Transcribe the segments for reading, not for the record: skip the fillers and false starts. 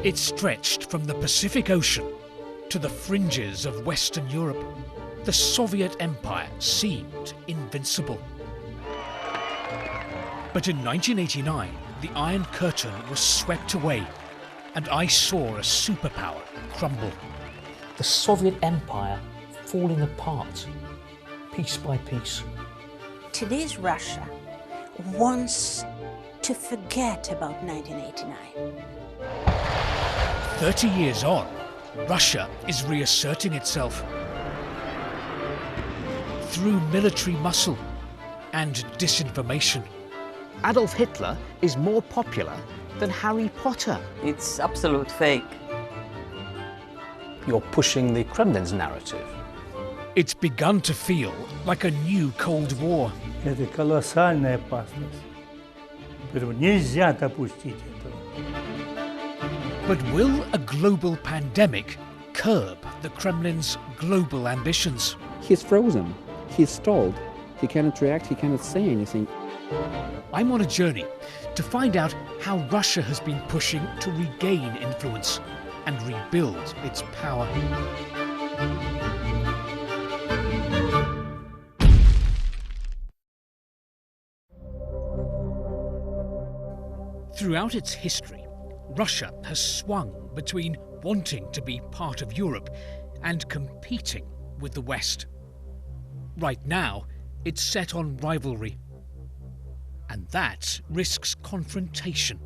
It stretched from the Pacific Ocean to the fringes of Western Europe. The Soviet Empire seemed invincible. But in 1989, the Iron Curtain was swept away, and I saw a superpower crumble. The Soviet Empire falling apart, piece by piece. Today's Russia wants to forget about 1989. 30 years on, Russia is reasserting itself through military muscle and disinformation. Adolf Hitler is more popular than Harry Potter. It's absolute fake. You're pushing the Kremlin's narrative. It's begun to feel like a new Cold War. Это колоссальная опасность. Поэтому нельзя допустить этого. But will a global pandemic curb the Kremlin's global ambitions? He's frozen. He's stalled. He cannot react. He cannot say anything. I'm on a journey to find out how Russia has been pushing to regain influence and rebuild its power. Throughout its history, Russia has swung between wanting to be part of Europe and competing with the West. Right now, it's set on rivalry. And that risks confrontation,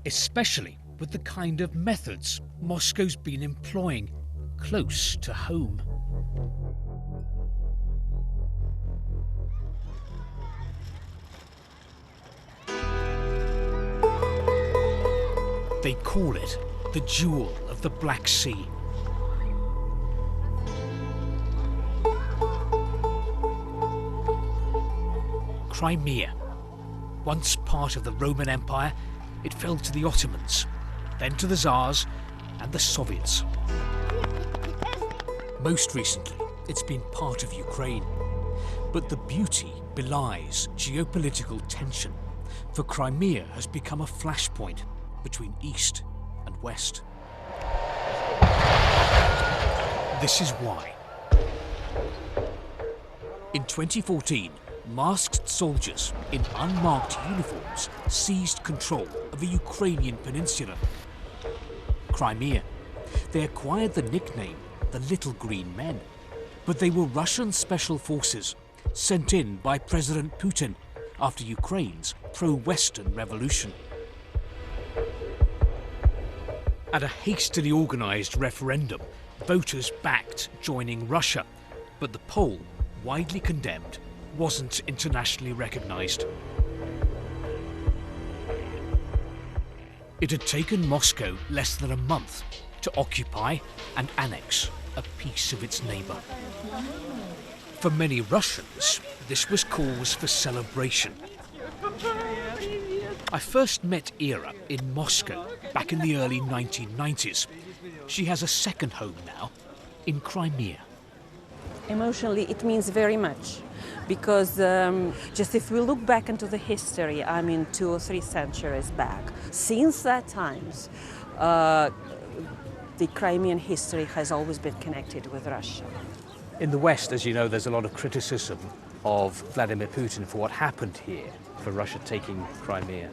especially with the kind of methods Moscow's been employing close to home. They call it the Jewel of the Black Sea. Crimea. Once part of the Roman Empire, it fell to the Ottomans, then to the Tsars and the Soviets. Most recently, it's been part of Ukraine. But the beauty belies geopolitical tension, for Crimea has become a flashpoint between East and West. This is why. In 2014, masked soldiers in unmarked uniforms seized control of a Ukrainian peninsula, Crimea. They acquired the nickname the Little Green Men, but they were Russian special forces sent in by President Putin after Ukraine's pro-Western revolution. At a hastily organised referendum, voters backed joining Russia, but the poll, widely condemned, wasn't internationally recognised. It had taken Moscow less than a month to occupy and annex a piece of its neighbour. For many Russians, this was cause for celebration. I first met Ira in Moscow back in the early 1990s. She has a second home now in Crimea. Emotionally, it means very much, because just if we look back into the history, 2 or 3 centuries back, since that times, the Crimean history has always been connected with Russia. In the West, as you know, there's a lot of criticism of Vladimir Putin for what happened here, for Russia taking Crimea.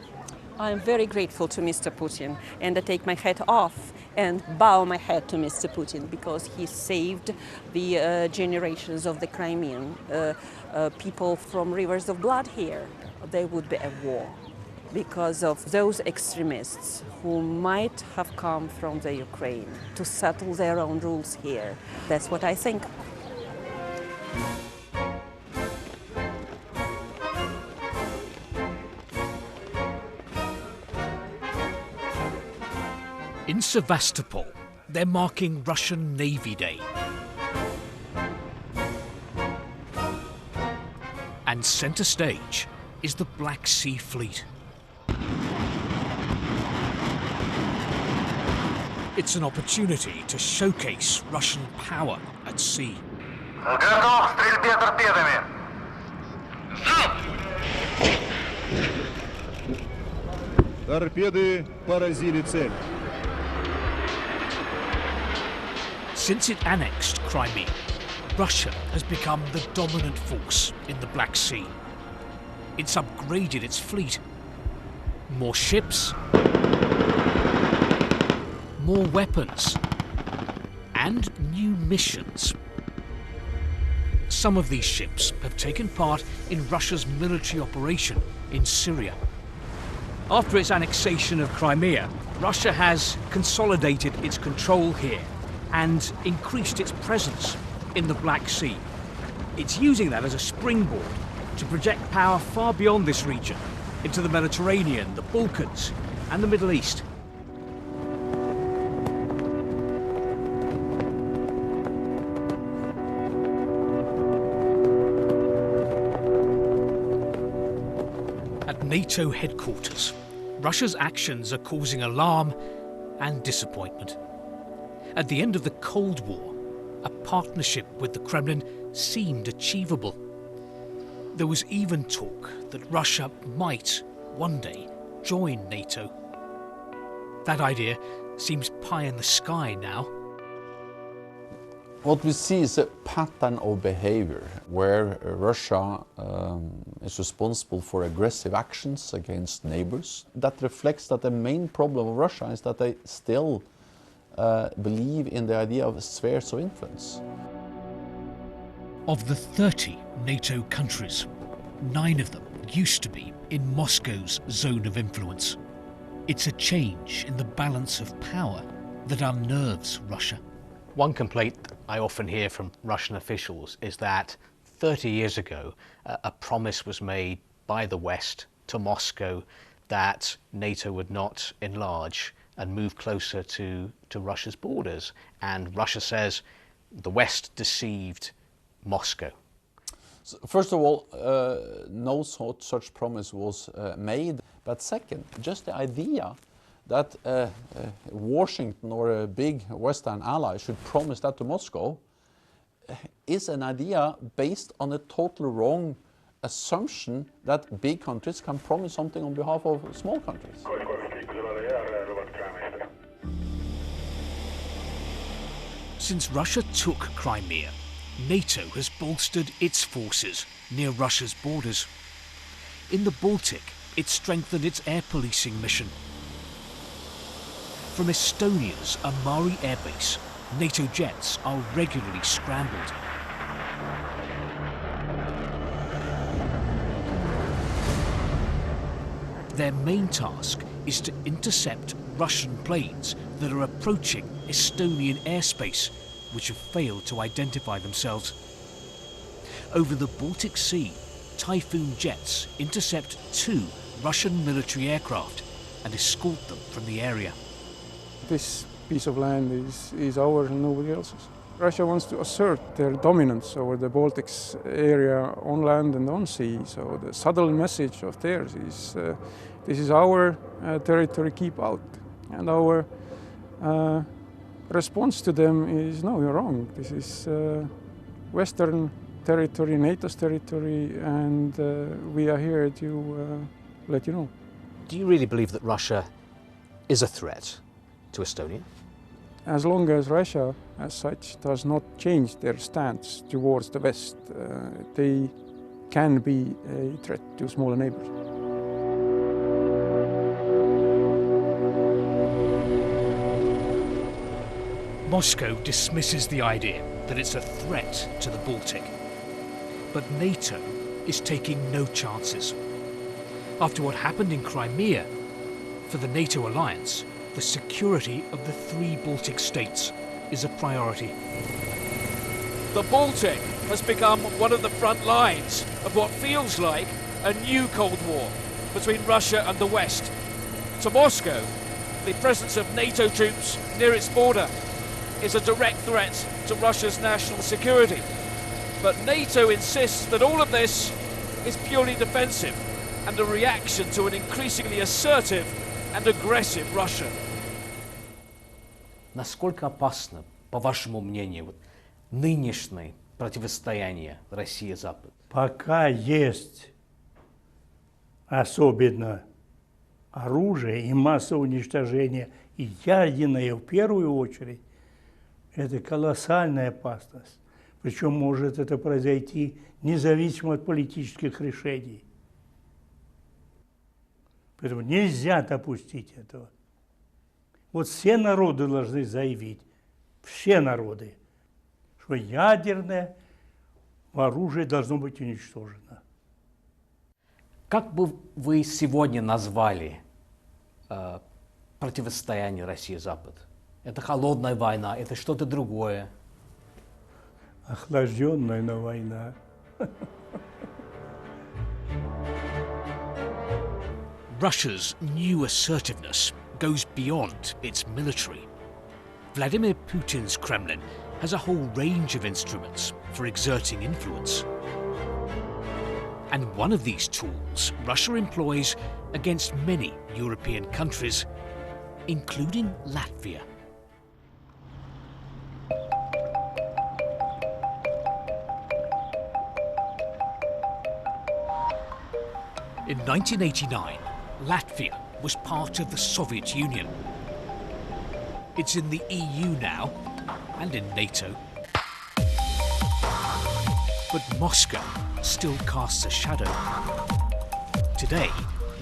I'm very grateful to Mr. Putin, and I take my hat off and bow my head to Mr. Putin, because he saved the generations of the Crimean people from rivers of blood here. There would be a war because of those extremists who might have come from the Ukraine to settle their own rules here. That's what I think. In Sevastopol, they're marking Russian Navy Day. And centre stage is the Black Sea Fleet. It's an opportunity to showcase Russian power at sea. Готов к стрельбе торпедами. Торпеды поразили цель. Since it annexed Crimea, Russia has become the dominant force in the Black Sea. It's upgraded its fleet. More ships, more weapons, and new missions. Some of these ships have taken part in Russia's military operation in Syria. After its annexation of Crimea, Russia has consolidated its control here and increased its presence in the Black Sea. It's using that as a springboard to project power far beyond this region, into the Mediterranean, the Balkans, and the Middle East. At NATO headquarters, Russia's actions are causing alarm and disappointment. At the end of the Cold War, a partnership with the Kremlin seemed achievable. There was even talk that Russia might one day join NATO. That idea seems pie in the sky now. What we see is a pattern of behavior where Russia is responsible for aggressive actions against neighbors. That reflects that the main problem of Russia is that they still believe in the idea of spheres of influence. Of the 30 NATO countries, 9 of them used to be in Moscow's zone of influence. It's a change in the balance of power that unnerves Russia. One complaint I often hear from Russian officials is that 30 years ago, a promise was made by the West to Moscow that NATO would not enlarge and move closer to Russia's borders. And Russia says the West deceived Moscow. So first of all, no such promise was made. But second, just the idea that Washington or a big Western ally should promise that to Moscow is an idea based on a totally wrong assumption that big countries can promise something on behalf of small countries. Since Russia took Crimea, NATO has bolstered its forces near Russia's borders. In the Baltic, it strengthened its air policing mission. From Estonia's Amari airbase, NATO jets are regularly scrambled. Their main task is to intercept Russian planes that are approaching Estonian airspace, which have failed to identify themselves. Over the Baltic Sea, Typhoon jets intercept 2 Russian military aircraft and escort them from the area. This piece of land is ours and nobody else's. Russia wants to assert their dominance over the Baltics area on land and on sea. So the subtle message of theirs is this is our territory, keep out. And our response to them is, no, you're wrong. This is Western territory, NATO's territory, and we are here to let you know. Do you really believe that Russia is a threat to Estonia? As long as Russia, as such, does not change their stance towards the West, they can be a threat to smaller neighbors. Moscow dismisses the idea that it's a threat to the Baltic. But NATO is taking no chances. After what happened in Crimea, for the NATO alliance, the security of the 3 Baltic states is a priority. The Baltic has become one of the front lines of what feels like a new Cold War between Russia and the West. To Moscow, the presence of NATO troops near its border is a direct threat to Russia's national security. But NATO insists that all of this is purely defensive and a reaction to an increasingly assertive and aggressive Russia. Насколько опасно, по вашему мнению, нынешнее противостояние Россия-Запад? Пока есть особенно оружие и массовое уничтожение, и ядерное в первую очередь, Это колоссальная опасность. Причем может это произойти независимо от политических решений. Поэтому нельзя допустить этого. Вот все народы должны заявить, все народы, что ядерное оружие должно быть уничтожено. Как бы вы сегодня назвали противостояние России-Запад? Это холодная война, это что-то другое? Охлажденная война. Russia's new assertiveness goes beyond its military. Vladimir Putin's Kremlin has a whole range of instruments for exerting influence. And one of these tools Russia employs against many European countries, including Latvia. In 1989, Latvia was part of the Soviet Union. It's in the EU now, and in NATO. But Moscow still casts a shadow. Today,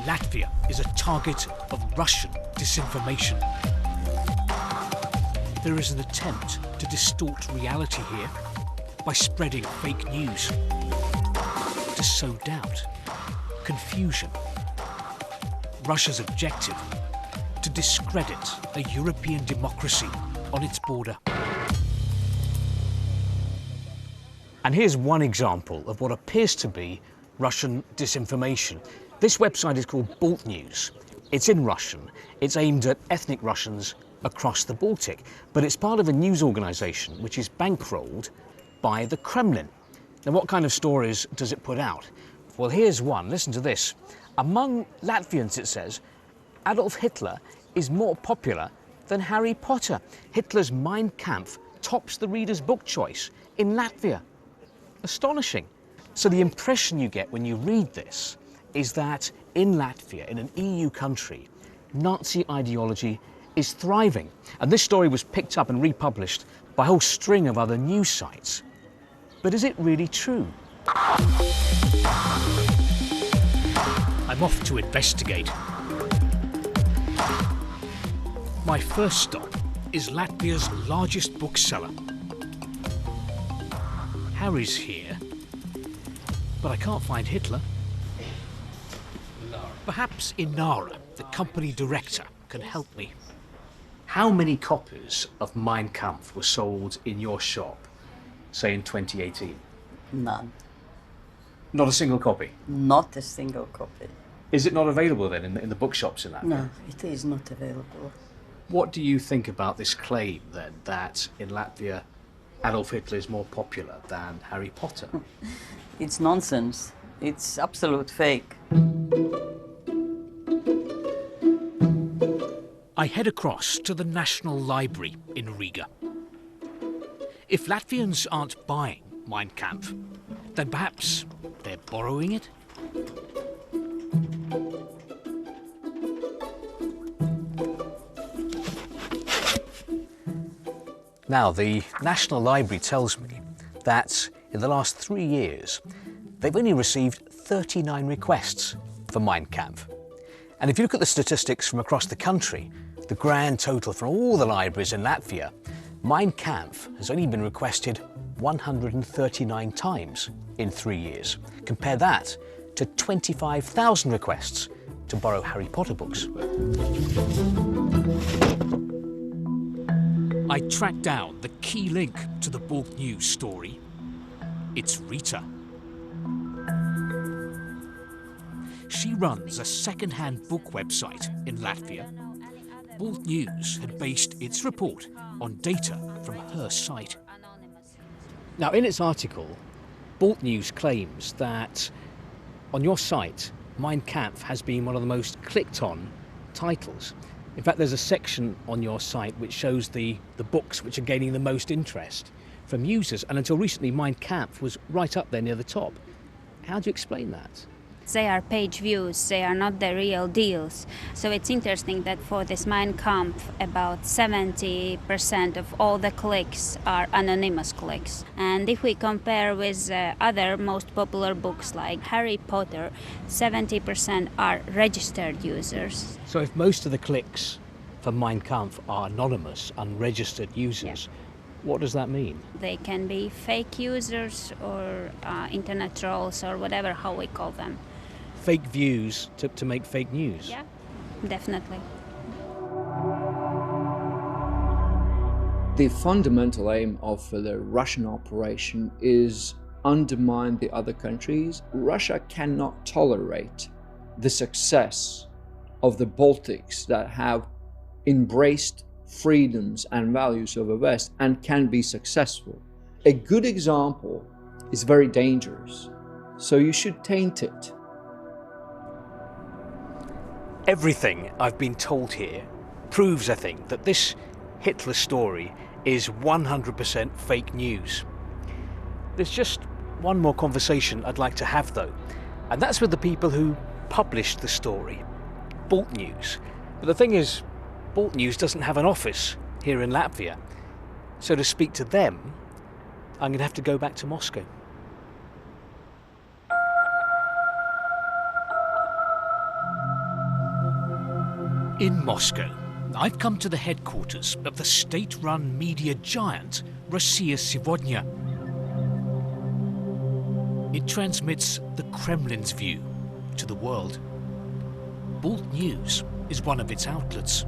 Latvia is a target of Russian disinformation. There is an attempt to distort reality here by spreading fake news, to sow doubt, confusion. Russia's objective: to discredit a European democracy on its border. And here's one example of what appears to be Russian disinformation. This website is called Balt News. It's in Russian. It's aimed at ethnic Russians across the Baltic, but it's part of a news organisation which is bankrolled by the Kremlin. Now, what kind of stories does it put out? Well, here's one. Listen to this. Among Latvians, it says, Adolf Hitler is more popular than Harry Potter. Hitler's Mein Kampf tops the reader's book choice in Latvia. Astonishing. So the impression you get when you read this is that in Latvia, in an EU country, Nazi ideology is thriving. And this story was picked up and republished by a whole string of other news sites. But is it really true? I'm off to investigate. My first stop is Latvia's largest bookseller. Harry's here, but I can't find Hitler. Perhaps Inara, the company director, can help me. How many copies of Mein Kampf were sold in your shop, say in 2018? None. Not a single copy? Not a single copy. Is it not available then in the bookshops in Latvia? No, it is not available. What do you think about this claim then that in Latvia Adolf Hitler is more popular than Harry Potter? It's nonsense. It's absolute fake. I head across to the National Library in Riga. If Latvians aren't buying Mein Kampf, then perhaps they're borrowing it? Now, the National Library tells me that in the last 3 years, they've only received 39 requests for Mein Kampf. And if you look at the statistics from across the country, the grand total for all the libraries in Latvia, Mein Kampf has only been requested 139 times in 3 years. Compare that to 25,000 requests to borrow Harry Potter books. I track down the key link to the Balt News story. It's Rita. She runs a second-hand book website in Latvia. Balt News had based its report on data from her site. Now, in its article, Balt News claims that on your site, Mein Kampf has been one of the most clicked-on titles. In fact, there's a section on your site which shows the books which are gaining the most interest from users, and until recently, Mein Kampf was right up there near the top. How do you explain that? They are page views, they are not the real deals. So it's interesting that for this Mein Kampf, about 70% of all the clicks are anonymous clicks. And if we compare with other most popular books like Harry Potter, 70% are registered users. So if most of the clicks for Mein Kampf are anonymous, unregistered users, what does that mean? They can be fake users or internet trolls or whatever, how we call them. Fake views to make fake news? Yeah, definitely. The fundamental aim of the Russian operation is undermine the other countries. Russia cannot tolerate the success of the Baltics that have embraced freedoms and values of the West and can be successful. A good example is very dangerous, so you should taint it. Everything I've been told here proves, I think, that this Hitler story is 100% fake news. There's just one more conversation I'd like to have though, and that's with the people who published the story, Bolt News. But the thing is, Bolt News doesn't have an office here in Latvia, so to speak to them, I'm going to have to go back to Moscow. In Moscow, I've come to the headquarters of the state-run media giant Россия Сегодня. It transmits the Kremlin's view to the world. Bolt News is one of its outlets.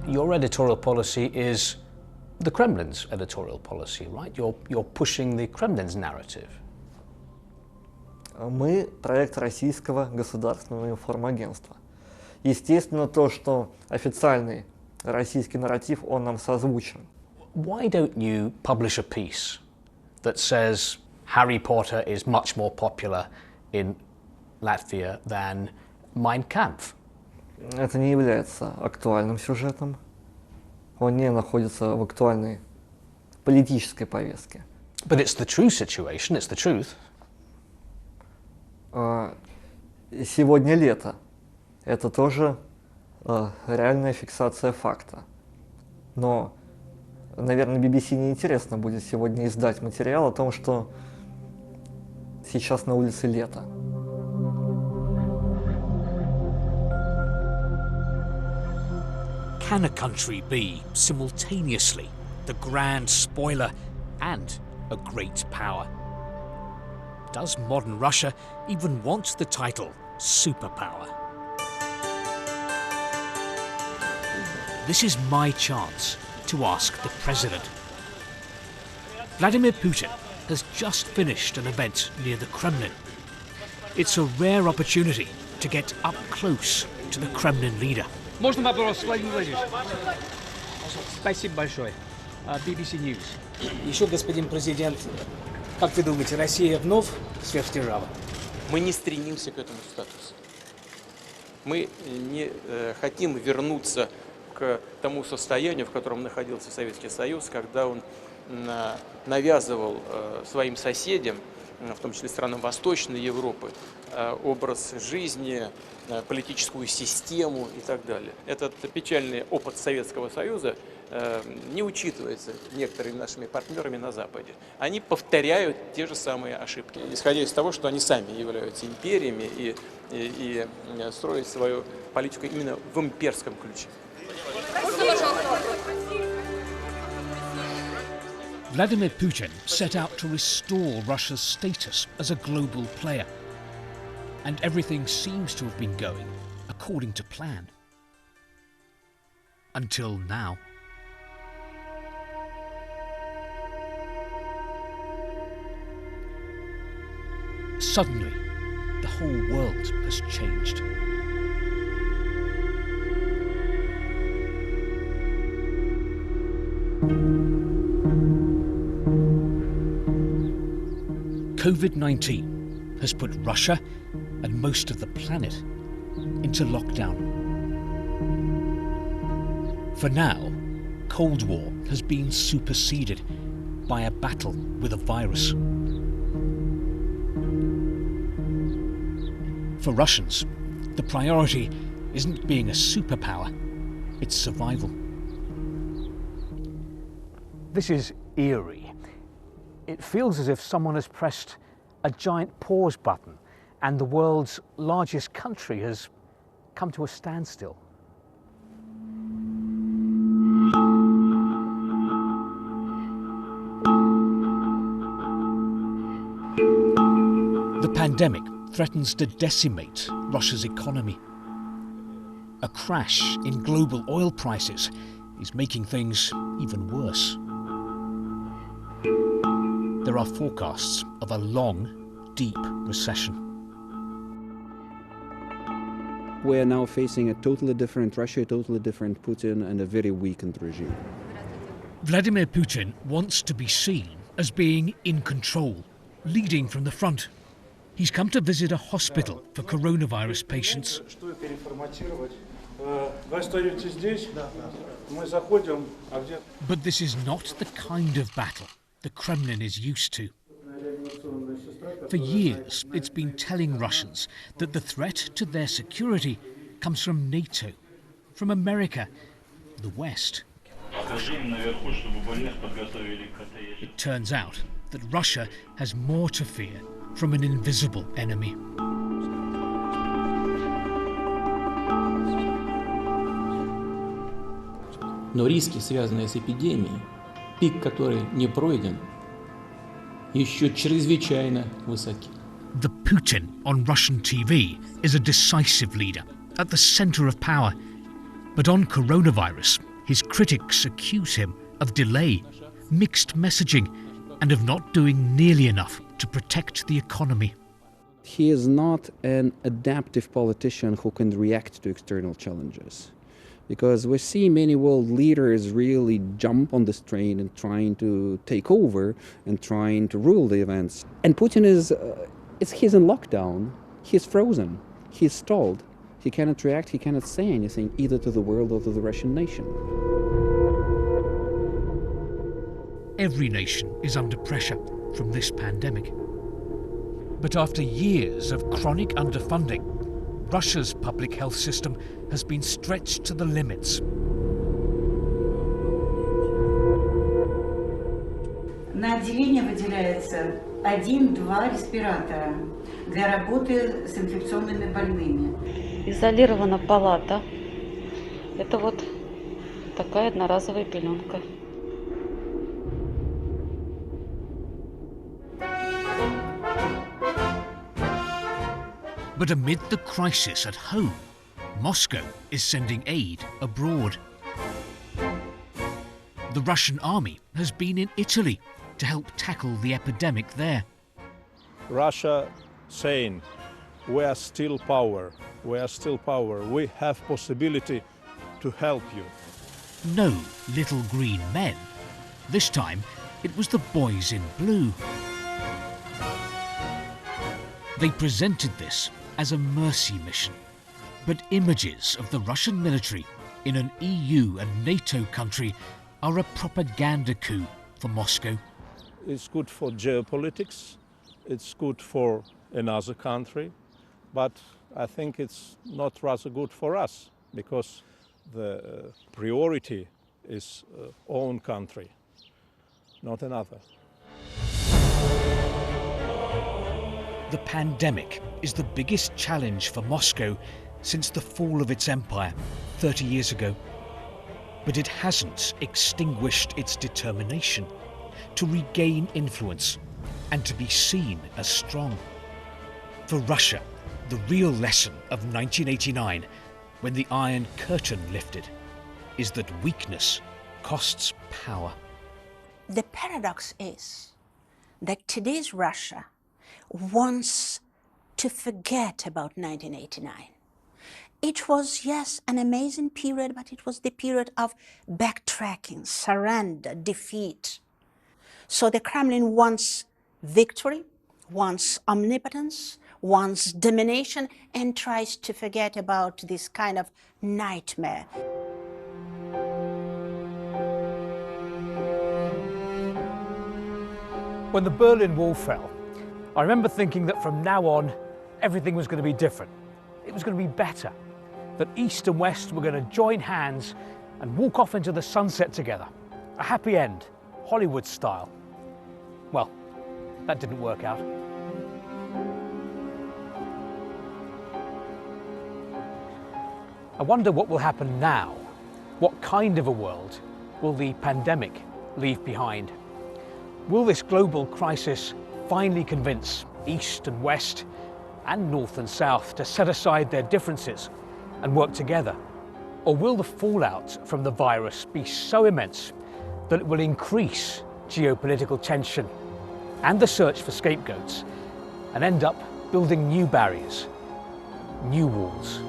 Your editorial policy is the Kremlin's editorial policy, right? You're pushing the Kremlin's narrative. Мы проект российского государственного информагентства. Естественно, то, что официальный российский нарратив, он нам созвучен. Why don't you publish a piece that says Harry Potter is much more popular in Latvia than Mein Kampf? Это не является актуальным сюжетом. Он не находится в актуальной политической повестке. But it's the true situation, it's the truth. Сегодня лето. Это тоже реальная фиксация факта. Но, наверное, BBC неинтересно будет сегодня издать материал о том, что сейчас на улице лето. Can a country be simultaneously the grand spoiler and a great power? Does modern Russia even want the title superpower? This is my chance to ask the president. Vladimir Putin has just finished an event near the Kremlin. It's a rare opportunity to get up close to the Kremlin leader. Можно вопрос, Владимир Владимирович? Спасибо большое. BBC News. Еще, господин президент, как вы думаете, Россия вновь сверхдержава? Мы не стремимся к этому статусу. Мы не хотим вернуться к тому состоянию, в котором находился Советский Союз, когда он навязывал своим соседям, в том числе странам Восточной Европы, образ жизни, политическую систему и так далее. Этот печальный опыт Советского Союза не учитывается некоторыми нашими партнерами на Западе. Они повторяют те же самые ошибки, исходя из того, что они сами являются империями и строят свою политику именно в имперском ключе. Vladimir Putin set out to restore Russia's status as a global player, and everything seems to have been going according to plan. Until now. Suddenly, the whole world has changed. COVID-19 has put Russia and most of the planet into lockdown. For now, Cold War has been superseded by a battle with a virus. For Russians, the priority isn't being a superpower, it's survival. This is eerie. It feels as if someone has pressed a giant pause button and the world's largest country has come to a standstill. The pandemic threatens to decimate Russia's economy. A crash in global oil prices is making things even worse. There are forecasts of a long, deep recession. We are now facing a totally different Russia, a totally different Putin, and a very weakened regime. Vladimir Putin wants to be seen as being in control, leading from the front. He's come to visit a hospital for coronavirus patients. But this is not the kind of battle the Kremlin is used to. For years, it's been telling Russians that the threat to their security comes from NATO, from America, the West. It turns out that Russia has more to fear from an invisible enemy. Но риски, связанные с эпидемией, пик, который не пройден, еще чрезвычайно высоки. The Putin on Russian TV is a decisive leader at the centre of power. But on coronavirus, his critics accuse him of delay, mixed messaging, and of not doing nearly enough to protect the economy. He is not an adaptive politician who can react to external challenges. Because we see many world leaders really jump on this train and trying to take over and trying to rule the events. And Putin he's in lockdown, he's frozen, he's stalled. He cannot react, he cannot say anything either to the world or to the Russian nation. Every nation is under pressure from this pandemic. But after years of chronic underfunding, Russia's public health system has been stretched to the limits. На отделение выделяется 1-2 респиратора для работы с инфекционными больными. Изолирована палата. Это вот такая одноразовая пеленка. But amid the crisis at home, Moscow is sending aid abroad. The Russian army has been in Italy to help tackle the epidemic there. Russia saying, we are still power, we are still power, we have possibility to help you. No little green men. This time it was the boys in blue. They presented this as a mercy mission, but images of the Russian military in an EU and NATO country are a propaganda coup for Moscow. It's good for geopolitics, it's good for another country, but I think it's not rather good for us, because the priority is own country, not another. The pandemic is the biggest challenge for Moscow since the fall of its empire 30 years ago. But it hasn't extinguished its determination to regain influence and to be seen as strong. For Russia, the real lesson of 1989, when the Iron Curtain lifted, is that weakness costs power. The paradox is that today's Russia wants to forget about 1989. It was, yes, an amazing period, but it was the period of backtracking, surrender, defeat. So the Kremlin wants victory, wants omnipotence, wants domination, and tries to forget about this kind of nightmare. When the Berlin Wall fell, I remember thinking that from now on, everything was going to be different. It was going to be better. That East and West were going to join hands and walk off into the sunset together. A happy end, Hollywood style. Well, that didn't work out. I wonder what will happen now. What kind of a world will the pandemic leave behind? Will this global crisis finally convince East and West and North and South to set aside their differences and work together? Or will the fallout from the virus be so immense that it will increase geopolitical tension and the search for scapegoats and end up building new barriers, new walls?